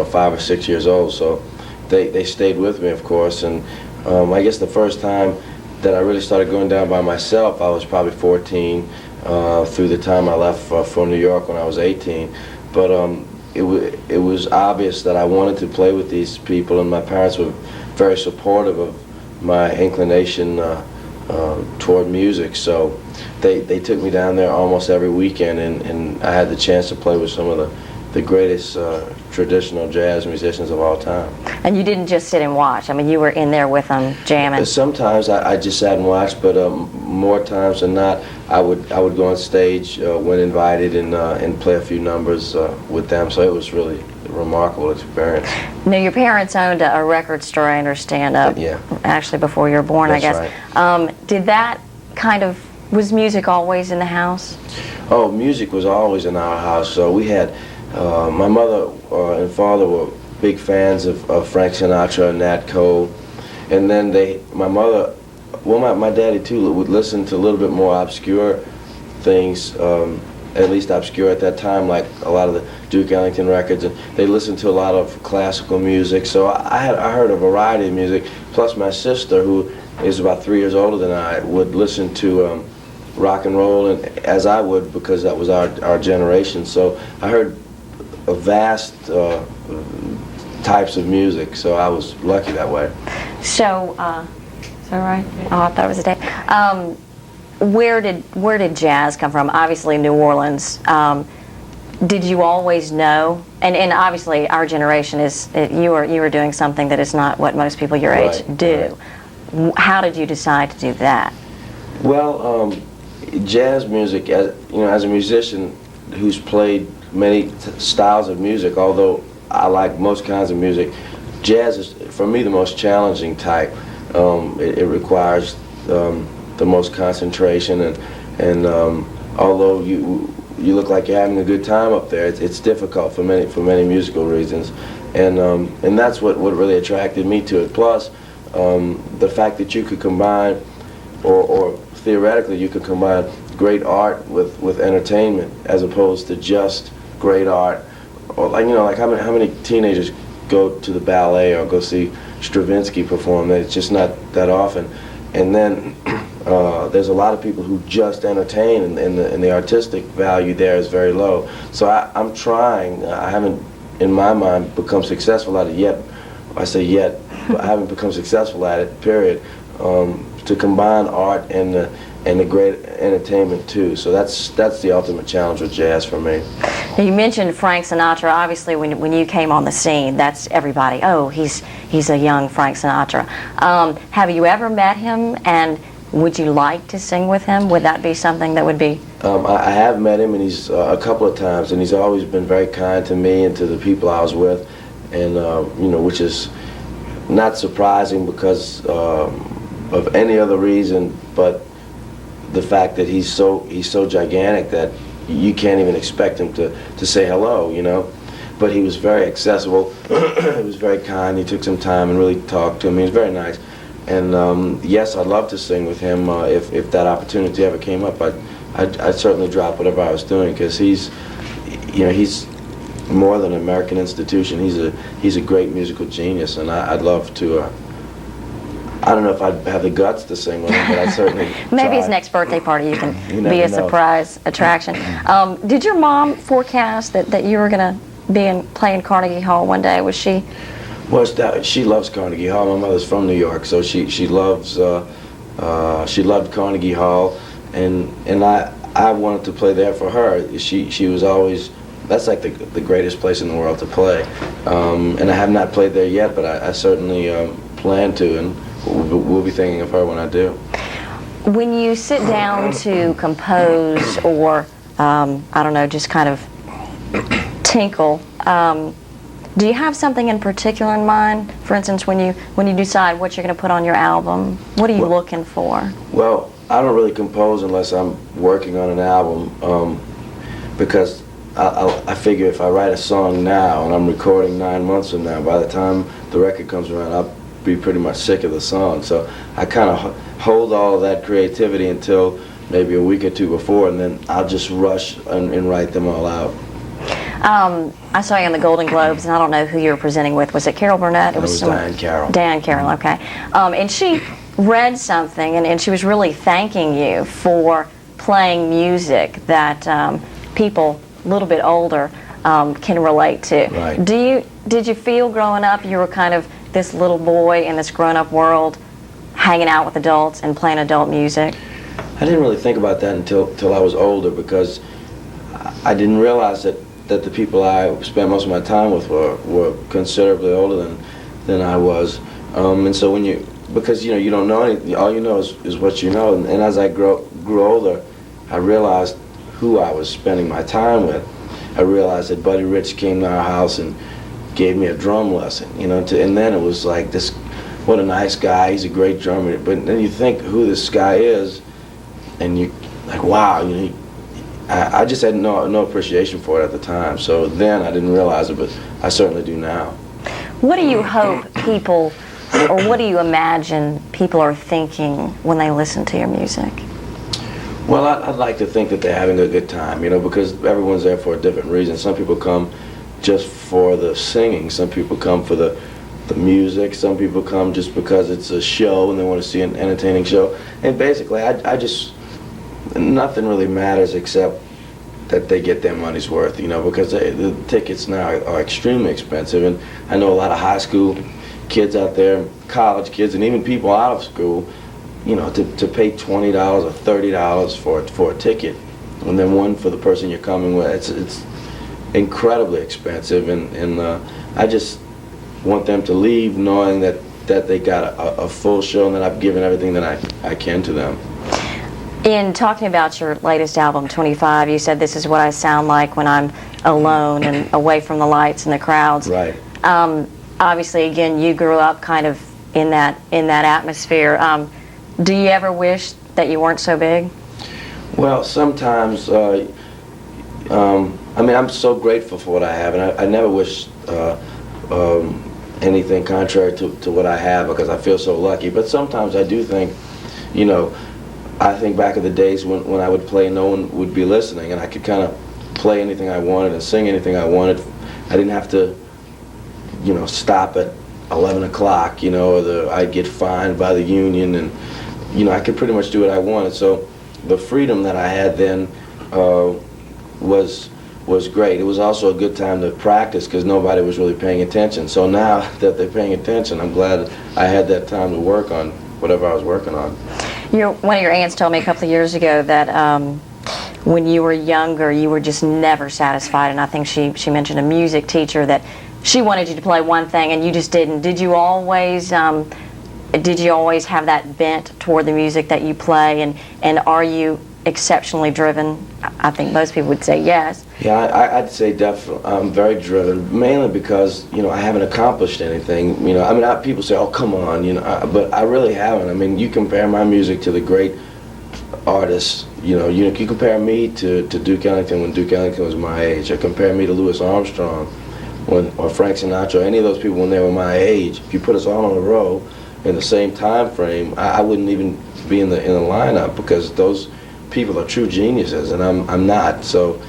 5 or 6 years old. So they stayed with me, of course. And I guess the first time that I really started going down by myself, I was probably 14. Through the time I left for New York when I was 18. But it was obvious that I wanted to play with these people, and my parents were very supportive of my inclination toward music. So they took me down there almost every weekend, and I had the chance to play with some of the greatest traditional jazz musicians of all time. And you didn't just sit and watch. I mean, you were in there with them jamming. Sometimes I just sat and watched, but more times than not, I would go on stage when invited and play a few numbers with them. So it was really a remarkable experience. Now, your parents owned a record store, I understand. Yeah. Actually, before you were born, That's I guess. Right. Did that was music always in the house? Oh, music was always in our house. So we had. My mother and father were big fans of Frank Sinatra and Nat Cole, and then my mother, well, my daddy too, would listen to a little bit more obscure things, at least obscure at that time, like a lot of the Duke Ellington records, and they listened to a lot of classical music. So I heard a variety of music. Plus, my sister, who is about 3 years older than I, would listen to rock and roll, and as I would, because that was our generation. So I heard a vast types of music, so I was lucky that way. So, is that right? Oh, I thought it was a day. Where did jazz come from? Obviously, New Orleans. Did you always know? And obviously, our generation you were doing something that is not what most people your age do. Right. How did you decide to do that? Well, jazz music, as a musician who's played many styles of music, although I like most kinds of music, jazz is, for me, the most challenging type. It requires the most concentration, and although you look like you're having a good time up there, it's difficult for many musical reasons, and that's what really attracted me to it. Plus, the fact that you could combine, or theoretically you could combine great art with entertainment, as opposed to just great art. Or like how many teenagers go to the ballet or go see Stravinsky perform? It's just not that often. And then there's a lot of people who just entertain, and the artistic value there is very low. So I'm trying. I haven't, in my mind, become successful at it yet. I say yet, but I haven't become successful at it, period. To combine art and the great entertainment too. So that's the ultimate challenge with jazz for me. Now, you mentioned Frank Sinatra. Obviously, when you came on the scene, that's everybody. Oh, he's a young Frank Sinatra. Have you ever met him, and would you like to sing with him? Would that be something that would be? I have met him, and he's a couple of times, and he's always been very kind to me and to the people I was with, and which is not surprising because of any other reason, but the fact that he's so gigantic that you can't even expect him to say hello, But he was very accessible. He was very kind. He took some time and really talked to me. He was very nice. And yes, I'd love to sing with him if that opportunity ever came up. I'd certainly drop whatever I was doing, because he's more than an American institution. He's a great musical genius, and I'd love to. I don't know if I'd have the guts to sing with him, but I'd certainly Maybe try. his next birthday party you can You be never a know. surprise attraction. Did your mom forecast that you were going to be playing Carnegie Hall one day? Was she? Well, she loves Carnegie Hall. My mother's from New York, so she loves she loved Carnegie Hall, and I wanted to play there for her. She was always, that's like the greatest place in the world to play, and I have not played there yet, but I certainly plan to, and we'll be thinking of her when I do. When you sit down to compose, or I don't know, just kind of tinkle, do you have something in particular in mind? For instance, when you decide what you're going to put on your album, what are you looking for? Well, I don't really compose unless I'm working on an album, because I figure if I write a song now and I'm recording 9 months from now, by the time the record comes around, I'll be pretty much sick of the song. So I kind of hold all of that creativity until maybe a week or two before, and then I'll just rush and write them all out. I saw you on the Golden Globes, and I don't know who you were presenting with. Was it Carol Burnett? It was Diane Carroll. Diane Carroll, okay. And she read something, and she was really thanking you for playing music that people a little bit older can relate to. Right. Did you feel growing up you were kind of this little boy in this grown-up world hanging out with adults and playing adult music? I didn't really think about that until I was older, because I didn't realize that the people I spent most of my time with were considerably older than I was. And so because you don't know anything, all you know is what you know. And as I grew older, I realized who I was spending my time with. I realized that Buddy Rich came to our house and gave me a drum lesson, and then it was like this, what a nice guy, he's a great drummer. But then you think who this guy is, and you like, wow, I just had no appreciation for it at the time. So then I didn't realize it, but I certainly do now. What do you hope people, or what do you imagine people are thinking when they listen to your music? Well, I'd like to think that they're having a good time, because everyone's there for a different reason. Some people come just for the singing. Some people come for the music. Some people come just because it's a show and they want to see an entertaining show. And basically, I just, nothing really matters except that they get their money's worth, because the tickets now are extremely expensive. And I know a lot of high school kids out there, college kids, and even people out of school, to pay $20 or $30 for a ticket, and then one for the person you're coming with, it's incredibly expensive, and I just want them to leave knowing that they got a full show and that I've given everything that I can to them. In talking about your latest album, 25, you said this is what I sound like when I'm alone and away from the lights and the crowds. Right. Obviously, again, you grew up kind of in that atmosphere. Do you ever wish that you weren't so big? Well, sometimes, I'm so grateful for what I have, and I never wish anything contrary to what I have, because I feel so lucky. But sometimes I do think, I think back in the days when I would play and no one would be listening, and I could kind of play anything I wanted and sing anything I wanted. I didn't have to, stop at 11 o'clock, or I'd get fined by the union, and I could pretty much do what I wanted. So the freedom that I had then was great. It was also a good time to practice because nobody was really paying attention. So now that they're paying attention, I'm glad I had that time to work on whatever I was working on. One of your aunts told me a couple of years ago that when you were younger, you were just never satisfied, and I think she mentioned a music teacher that she wanted you to play one thing and you just didn't. Did you always have that bent toward the music that you play, and are you exceptionally driven? I think most people would say yes. Yeah, I'd say definitely. I'm very driven, mainly because I haven't accomplished anything. People say, "Oh, come on," but I really haven't. You compare my music to the great artists. You compare me to Duke Ellington when Duke Ellington was my age, or compare me to Louis Armstrong or Frank Sinatra, any of those people when they were my age. If you put us all on a row in the same time frame, I wouldn't even be in the lineup, because those people are true geniuses and I'm not. So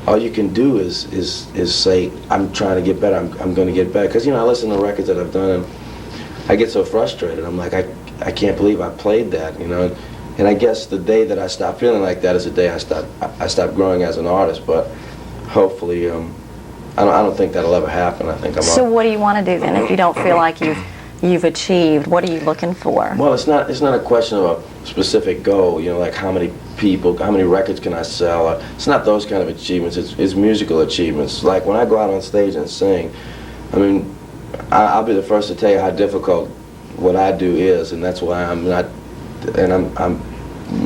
all you can do is say, I'm trying to get better, I'm going to get better, because I listen to records that I've done and I get so frustrated. I'm like, I can't believe I played that, and I guess the day that I stop feeling like that is the day I stop growing as an artist. But hopefully I don't think that'll ever happen. I think So what do you want to do then if you don't feel like you've achieved? What are you looking for? Well, it's not a question of a specific goal, like how many records can I sell. It's not those kind of achievements. It's musical achievements. Like when I go out on stage and sing, I'll be the first to tell you how difficult what I do is, and that's why I'm not, and I'm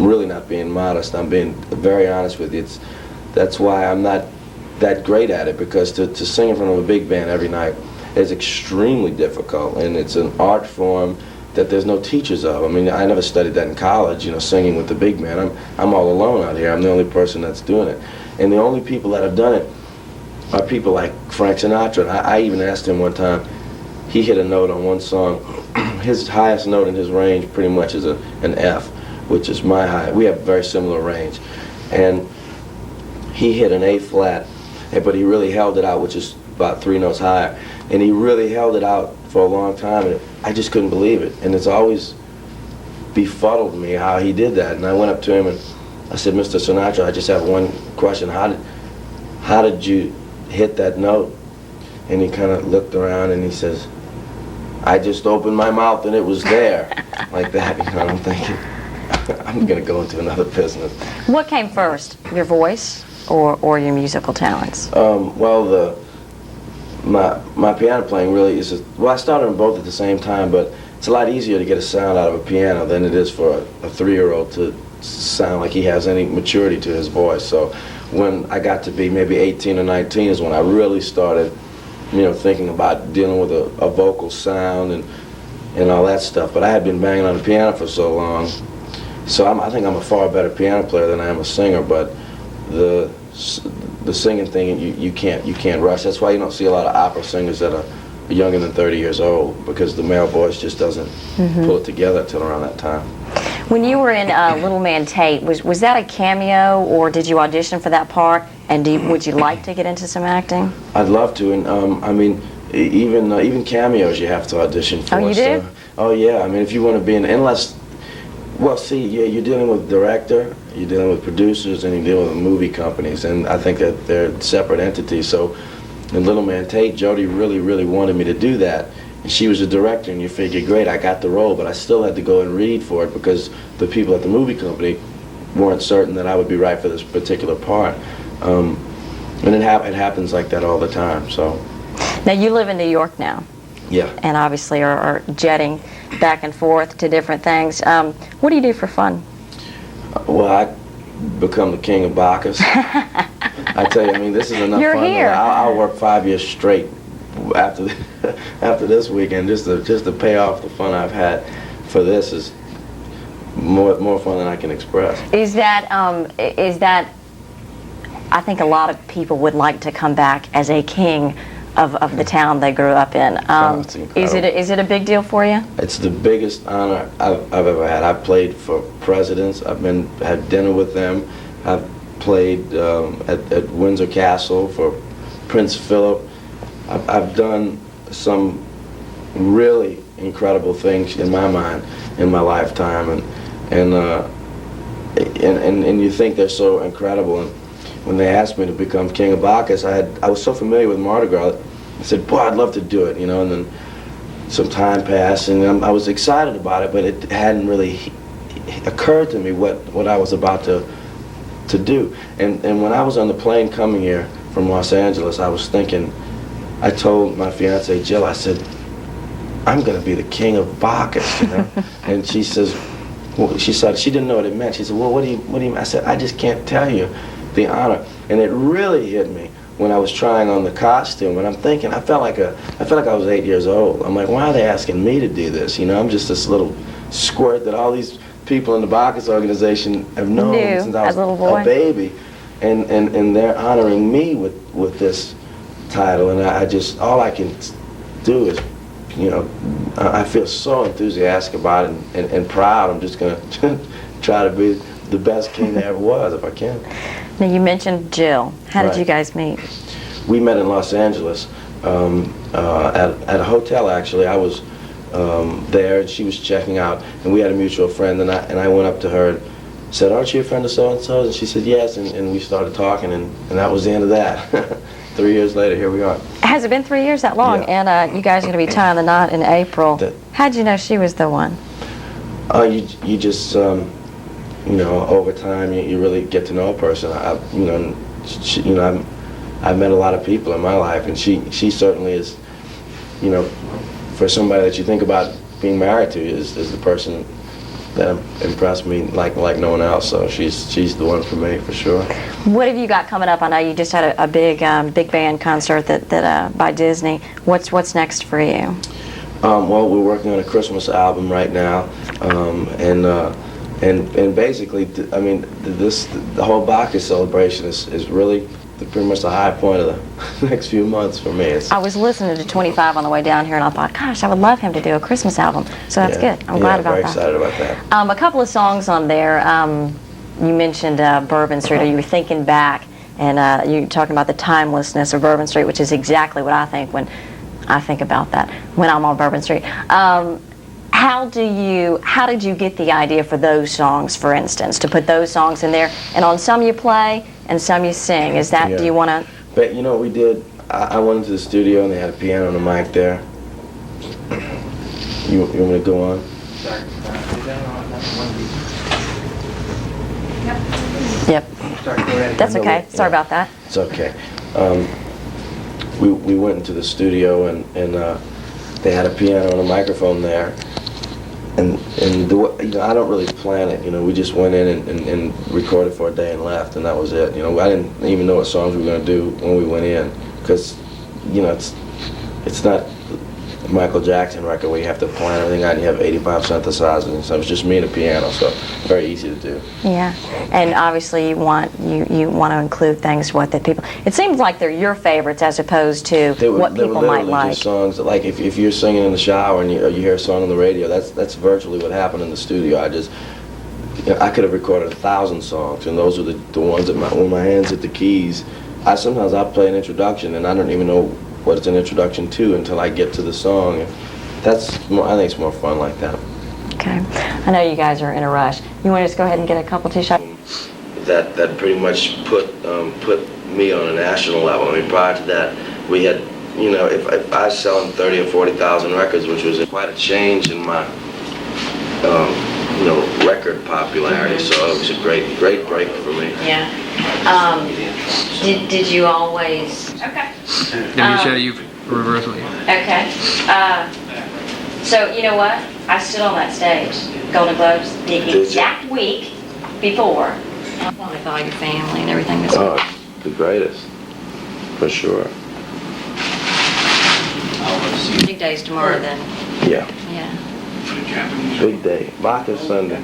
really not being modest. I'm being very honest with you. That's why I'm not that great at it, because to sing in front of a big band every night is extremely difficult, and it's an art form that there's no teachers of. I never studied that in college, singing with the big band. I'm all alone out here. I'm the only person that's doing it, and the only people that have done it are people like Frank Sinatra. And I even asked him one time. He hit a note on one song. His highest note in his range pretty much is an F, which is my high. We have very similar range, and he hit an A flat, but he really held it out, which is about 3 notes higher, and he really held it out for a long time, and I just couldn't believe it, and it's always befuddled me how he did that. And I went up to him and I said, Mr. Sinatra, I just have one question. How did you hit that note? And he kind of looked around and he says, I just opened my mouth and it was there. Like that, you know. I'm thinking, I'm gonna go into another business. What came first, your voice or your musical talents? Well, my piano playing really is, well, I started them both at the same time, but it's a lot easier to get a sound out of a piano than it is for a 3-year-old to sound like he has any maturity to his voice. So when I got to be maybe 18 or 19 is when I really started, you know, thinking about dealing with a vocal sound and all that stuff. But I had been banging on the piano for so long, so I think I'm a far better piano player than I am a singer. But the singing thing, you can't rush. That's why you don't see a lot of opera singers that are younger than 30 years old, because the male voice just doesn't pull it together until around that time. When you were in Little Man Tate, was that a cameo, or did you audition for that part? And would you like to get into some acting? I'd love to, and I mean, even cameos you have to audition for. Oh, you do? Oh yeah, I mean, if you want to be in, unless, well, see, yeah, you're dealing with director, you're dealing with producers, and you're dealing with movie companies, and I think that they're separate entities. So in Little Man Tate, Jody really wanted me to do that. And she was a director, and you figure, great, I got the role, but I still had to go and read for it because the people at the movie company weren't certain that I would be right for this particular part. And it happens like that all the time. So. Now you live in New York now. Yeah. And obviously are jetting back and forth to different things. What do you do for fun? Well, I become the king of Bacchus. I tell you, I mean, this is enough You're fun. here. I'll work 5 years straight after after this weekend just to pay off the fun I've had. For this is more fun than I can express. Is that I think a lot of people would like to come back as a king of the town they grew up in. It's incredible. Is it a big deal for you? It's the biggest honor I've ever had. I've played for presidents. I've had dinner with them. I've played at Windsor Castle for Prince Philip. I've done some really incredible things in my mind in my lifetime, and you think they're so incredible. And when they asked me to become King of Bacchus, I was so familiar with Mardi Gras. I said, boy, I'd love to do it, you know. And then some time passed, and I was excited about it, but it hadn't really occurred to me what I was about to do. And when I was on the plane coming here from Los Angeles, I was thinking, I told my fiancée Jill, I said, I'm going to be the king of Bacchus, you know. And she says, well, she didn't know what it meant. She said, well, what do you mean? I said, I just can't tell you the honor. And it really hit me when I was trying on the costume, and I'm thinking, I felt like I was 8 years old. I'm like, why are they asking me to do this? You know, I'm just this little squirt that all these people in the Bacchus organization have known since I was a baby, and they're honoring me with this title, and I just, all I can do is, you know, I feel so enthusiastic about it and proud. I'm just going to try to be the best king there ever was, if I can. Now, you mentioned Jill. How did you guys meet? We met in Los Angeles at a hotel, actually. I was there, and she was checking out, and we had a mutual friend, and I went up to her and said, aren't you a friend of so-and-so? And she said, yes, and we started talking, and that was the end of that. 3 years later, here we are. Has it been 3 years that long? Yeah. And you guys are going to be tying the knot in April. How'd you know she was the one? You just, you know, over time, you really get to know a person. I've met a lot of people in my life, and she certainly is, you know, for somebody that you think about being married to, is the person that impressed me like no one else. So she's the one for me, for sure. What have you got coming up? I know you just had a big band concert that by Disney. What's next for you? Well, we're working on a Christmas album right now, and basically, I mean, the whole Bacchus celebration is really pretty much the high point of the next few months for me. I was listening to 25 on the way down here, and I thought, gosh, I would love him to do a Christmas album. So that's good. I'm glad about that. Very excited about that. A couple of songs on there. You mentioned Bourbon Street, or you were thinking back and you're talking about the timelessness of Bourbon Street, which is exactly what I think when I think about that when I'm on Bourbon Street. How did you get the idea for those songs, for instance, to put those songs in there? And on some you play and some you sing. Is that, do you want to? But you know what we did? I went into the studio and they had a piano and a mic there. You want me to go on? Yep. That's okay. Sorry about that. It's okay. We went into the studio and they had a piano and a microphone there. And I don't really plan it. We just went in and recorded for a day and left, and that was it. I didn't even know what songs we were going to do when we went in, because it's not a Michael Jackson record where you have to plan everything out and you have 85 synthesizers and stuff. It's just me and a piano, so very easy to do. Yeah, and obviously you want to include things what that people. It seems like they're your favorites as opposed to what people might like. Just songs that, like if you're singing in the shower and you hear a song on the radio, that's virtually what happened in the studio. I could have recorded 1,000 songs, and those are the ones that when my hands hit the keys. Sometimes I'll play an introduction and I don't even know what it's an introduction to until I get to the song. And I think it's more fun like that. Okay. I know you guys are in a rush. You want to just go ahead and get a couple T-shirts? That pretty much put me on a national level. I mean, prior to that, we had, if I was selling 30 or 40,000 records, which was quite a change in my, record popularity. So it was a great break for me. Yeah. Did you always? Okay. Let me show you reversely. Okay. So you know what? I stood on that stage, Golden Globes, the exact week before. With all your family and everything. The greatest, for sure. Big days tomorrow then. Yeah. Yeah. Big day. Bacchus Sunday.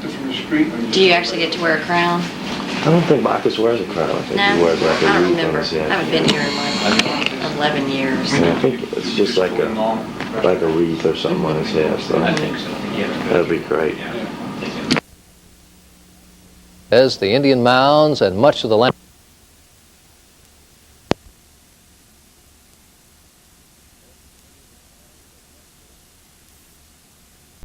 Do you actually get to wear a crown? I don't think Bacchus wears a crown. I think he wears like a I don't wreath remember. on his head. I haven't been here in like 11 years. Yeah, I think it's just like a wreath or something on his head. So that'd be great. As the Indian mounds and much of the land